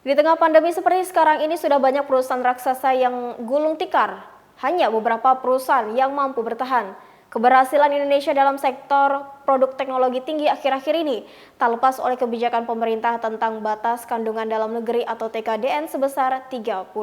Di tengah pandemi seperti sekarang ini sudah banyak perusahaan raksasa yang gulung tikar. Hanya beberapa perusahaan yang mampu bertahan. Keberhasilan Indonesia dalam sektor produk teknologi tinggi akhir-akhir ini tak lepas oleh kebijakan pemerintah tentang batas kandungan dalam negeri atau TKDN sebesar 30%.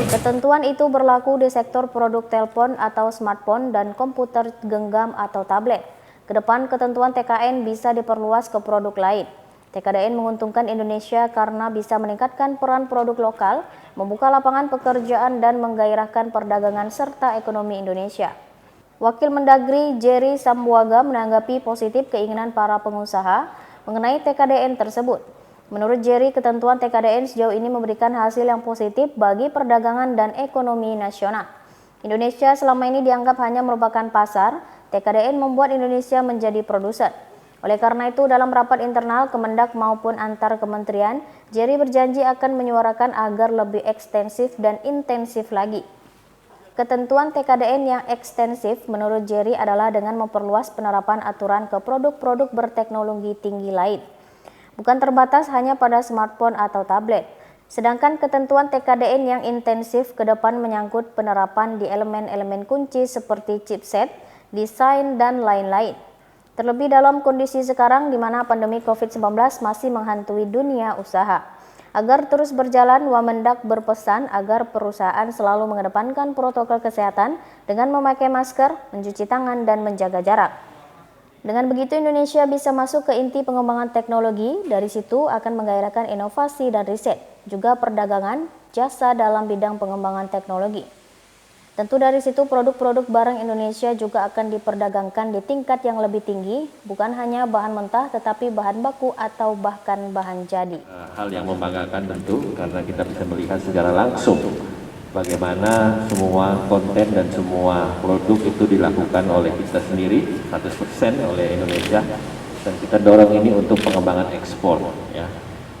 Ketentuan itu berlaku di sektor produk telepon atau smartphone dan komputer genggam atau tablet. Kedepan ketentuan TKN bisa diperluas ke produk lain. TKDN menguntungkan Indonesia karena bisa meningkatkan peran produk lokal, membuka lapangan pekerjaan dan menggairahkan perdagangan serta ekonomi Indonesia. Wakil Mendagri Jerry Sambuaga menanggapi positif keinginan para pengusaha mengenai TKDN tersebut. Menurut Jerry, ketentuan TKDN sejauh ini memberikan hasil yang positif bagi perdagangan dan ekonomi nasional. Indonesia selama ini dianggap hanya merupakan pasar, TKDN membuat Indonesia menjadi produsen. Oleh karena itu, dalam rapat internal Kemendak maupun antar kementerian, Jerry berjanji akan menyuarakan agar lebih ekstensif dan intensif lagi. Ketentuan TKDN yang ekstensif menurut Jerry adalah dengan memperluas penerapan aturan ke produk-produk berteknologi tinggi lain. Bukan terbatas hanya pada smartphone atau tablet. Sedangkan ketentuan TKDN yang intensif ke depan menyangkut penerapan di elemen-elemen kunci seperti chipset, desain, dan lain-lain. Terlebih dalam kondisi sekarang di mana pandemi COVID-19 masih menghantui dunia usaha. Agar terus berjalan, Wamendak berpesan agar perusahaan selalu mengedepankan protokol kesehatan dengan memakai masker, mencuci tangan, dan menjaga jarak. Dengan begitu Indonesia bisa masuk ke inti pengembangan teknologi, dari situ akan menggairahkan inovasi dan riset, juga perdagangan, jasa dalam bidang pengembangan teknologi. Tentu dari situ produk-produk barang Indonesia juga akan diperdagangkan di tingkat yang lebih tinggi, bukan hanya bahan mentah tetapi bahan baku atau bahkan bahan jadi. Hal yang membanggakan tentu karena kita bisa melihat secara langsung bagaimana semua konten dan semua produk itu dilakukan oleh kita sendiri 100% oleh Indonesia, dan kita dorong ini untuk pengembangan ekspor ya.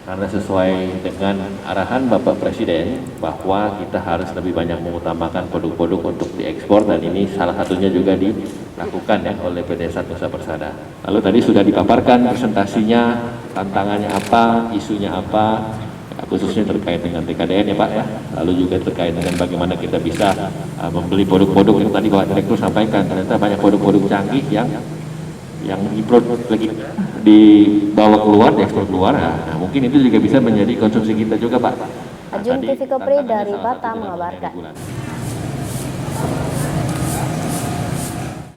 Karena sesuai dengan arahan Bapak Presiden bahwa kita harus lebih banyak mengutamakan produk-produk untuk diekspor, dan ini salah satunya juga dilakukan ya oleh PT Nusa Persada. Lalu tadi sudah dipaparkan presentasinya, tantangannya apa, isunya apa, khususnya terkait dengan TKDN ya Pak ya. Lalu juga terkait dengan bagaimana kita bisa membeli produk-produk yang tadi Bapak Direktur sampaikan. Ternyata banyak produk-produk canggih yang lagi dibawa keluar, diekspor keluar. Nah, mungkin itu juga bisa menjadi konsumsi kita juga Pak. Ajun TV Kopri dari Batam mengabarkan.